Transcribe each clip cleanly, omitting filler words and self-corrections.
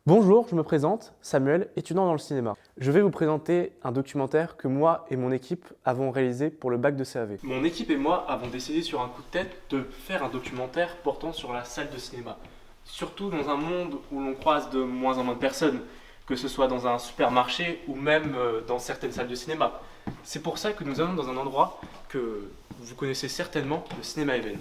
Bonjour, je me présente, Samuel, étudiant dans le cinéma. Je vais vous présenter un documentaire que moi et mon équipe avons réalisé pour le bac de CAV. Mon équipe et moi avons décidé sur un coup de tête de faire un documentaire portant sur la salle de cinéma. Surtout dans un monde où l'on croise de moins en moins de personnes, que ce soit dans un supermarché ou même dans certaines salles de cinéma. C'est pour ça que nous allons dans un endroit que vous connaissez certainement, le Cinéma Even.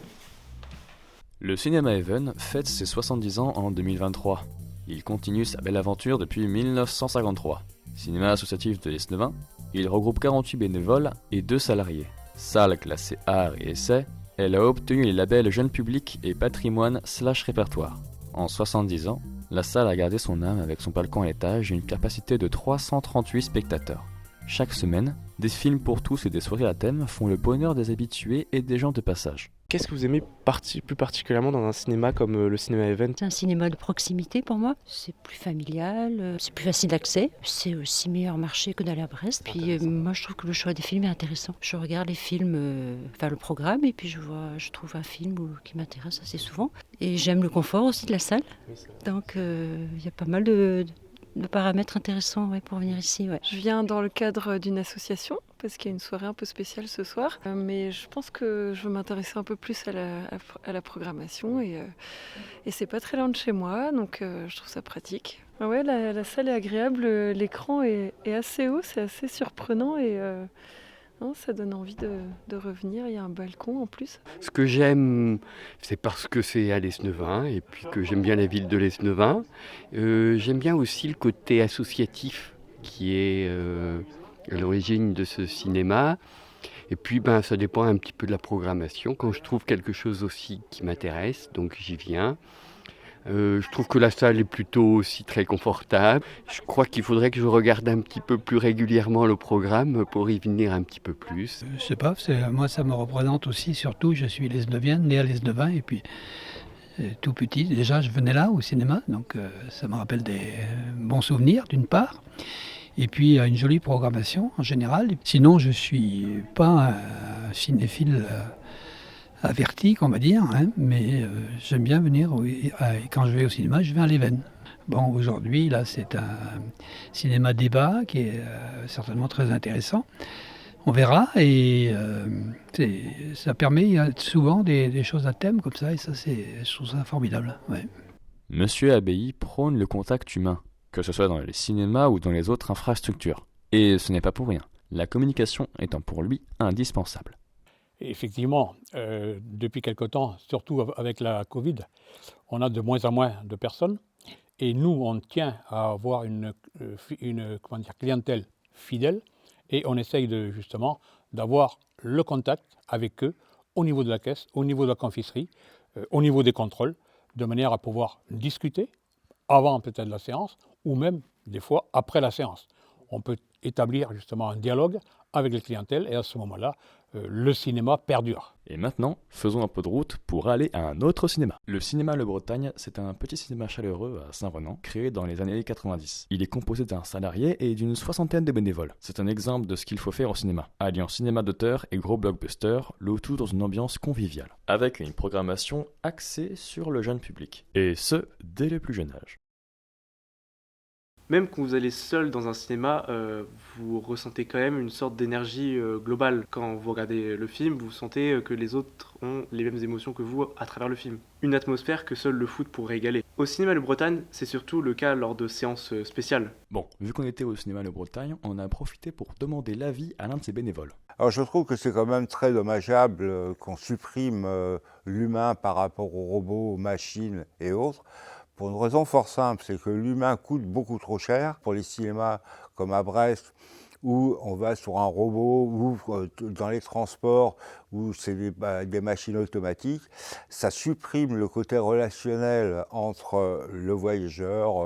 Le Cinéma Even fête ses 70 ans en 2023. Il continue sa belle aventure depuis 1953. Cinéma associatif de l'Esnevin, il regroupe 48 bénévoles et 2 salariés. Salle classée art et essai, elle a obtenu les labels jeune public et patrimoine/répertoire. En 70 ans, la salle a gardé son âme avec son balcon à l'étage et une capacité de 338 spectateurs. Chaque semaine, des films pour tous et des soirées à thème font le bonheur des habitués et des gens de passage. Qu'est-ce que vous aimez plus particulièrement dans un cinéma comme le Cinéma Even ? C'est un cinéma de proximité pour moi. C'est plus familial, c'est plus facile d'accès. C'est aussi meilleur marché que d'aller à Brest. Puis moi je trouve que le choix des films est intéressant. Je regarde les films, le programme, et puis je trouve un film qui m'intéresse assez souvent. Et j'aime le confort aussi de la salle. Donc il y a pas mal de paramètres intéressants pour venir ici. Ouais. Je viens dans le cadre d'une association parce qu'il y a une soirée un peu spéciale ce soir. Mais je pense que je veux m'intéresser un peu plus à la programmation et c'est pas très loin de chez moi, donc je trouve ça pratique. Ouais, la salle est agréable, l'écran est assez haut, c'est assez surprenant et ça donne envie de revenir. Il y a un balcon en plus. Ce que j'aime, c'est parce que c'est à l'Esnevin et puis que j'aime bien la ville de l'Esnevin. J'aime bien aussi le côté associatif qui est à l'origine de ce cinéma. Et puis ça dépend un petit peu de la programmation. Quand je trouve quelque chose aussi qui m'intéresse, donc j'y viens. Je trouve que la salle est plutôt aussi très confortable. Je crois qu'il faudrait que je regarde un petit peu plus régulièrement le programme pour y venir un petit peu plus. Je sais pas, moi ça me représente aussi, surtout je suis lesnevienne, né à Lesnevin, et puis tout petit, déjà je venais là au cinéma, donc ça me rappelle des bons souvenirs d'une part. Et puis une jolie programmation en général. Sinon je suis pas un cinéphile averti, on va dire, mais j'aime bien venir, quand je vais au cinéma, je vais à l'Even. Bon, aujourd'hui, là, c'est un cinéma débat qui est certainement très intéressant. On verra, et ça permet, il y a souvent des choses à thème comme ça, et ça, je trouve ça formidable. Ouais. Monsieur Abbaye prône le contact humain, que ce soit dans les cinémas ou dans les autres infrastructures. Et ce n'est pas pour rien, la communication étant pour lui indispensable. Effectivement, depuis quelque temps, surtout avec la Covid, on a de moins en moins de personnes et nous, on tient à avoir une clientèle fidèle et on essaye justement d'avoir le contact avec eux au niveau de la caisse, au niveau de la confiserie, au niveau des contrôles, de manière à pouvoir discuter avant peut-être la séance ou même des fois après la séance. On peut établir justement un dialogue avec les clientèles et à ce moment-là, le cinéma perdure. Et maintenant, faisons un peu de route pour aller à un autre cinéma. Le cinéma Le Bretagne, c'est un petit cinéma chaleureux à Saint-Venant, créé dans les années 90. Il est composé d'un salarié et d'une 60aine de bénévoles. C'est un exemple de ce qu'il faut faire au cinéma, alliant cinéma d'auteur et gros blockbuster, le tout dans une ambiance conviviale, avec une programmation axée sur le jeune public, et ce, dès le plus jeune âge. Même quand vous allez seul dans un cinéma, vous ressentez quand même une sorte d'énergie globale. Quand vous regardez le film, vous sentez que les autres ont les mêmes émotions que vous à travers le film. Une atmosphère que seul le foot pourrait égaler. Au cinéma Le Bretagne, c'est surtout le cas lors de séances spéciales. Bon, vu qu'on était au cinéma Le Bretagne, on a profité pour demander l'avis à l'un de ses bénévoles. Alors je trouve que c'est quand même très dommageable qu'on supprime l'humain par rapport aux robots, aux machines et autres. Pour une raison fort simple, c'est que l'humain coûte beaucoup trop cher pour les cinémas comme à Brest, où on va sur un robot, ou dans les transports, où c'est des machines automatiques. Ça supprime le côté relationnel entre le voyageur,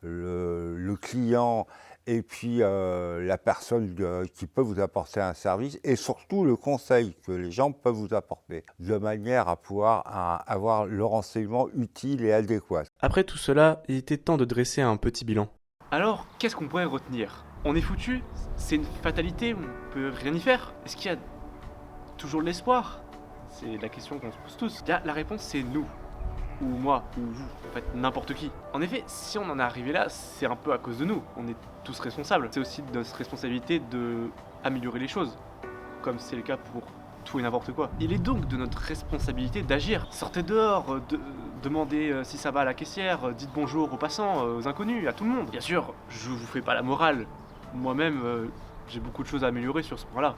le client, et puis la personne qui peut vous apporter un service, et surtout le conseil que les gens peuvent vous apporter, de manière à pouvoir avoir le renseignement utile et adéquat. Après tout cela, il était temps de dresser un petit bilan. Alors, qu'est-ce qu'on pourrait retenir ? On est foutu ? C'est une fatalité ? On peut rien y faire ? Est-ce qu'il y a toujours de l'espoir ? C'est la question qu'on se pose tous. Là, la réponse, c'est nous. ou moi, ou vous, en fait n'importe qui. En effet, si on en est arrivé là, c'est un peu à cause de nous, on est tous responsables. C'est aussi de notre responsabilité de améliorer les choses, comme c'est le cas pour tout et n'importe quoi. Il est donc de notre responsabilité d'agir. Sortez dehors, demandez si ça va à la caissière, dites bonjour aux passants, aux inconnus, à tout le monde. Bien sûr, je vous fais pas la morale. Moi-même, j'ai beaucoup de choses à améliorer sur ce point-là.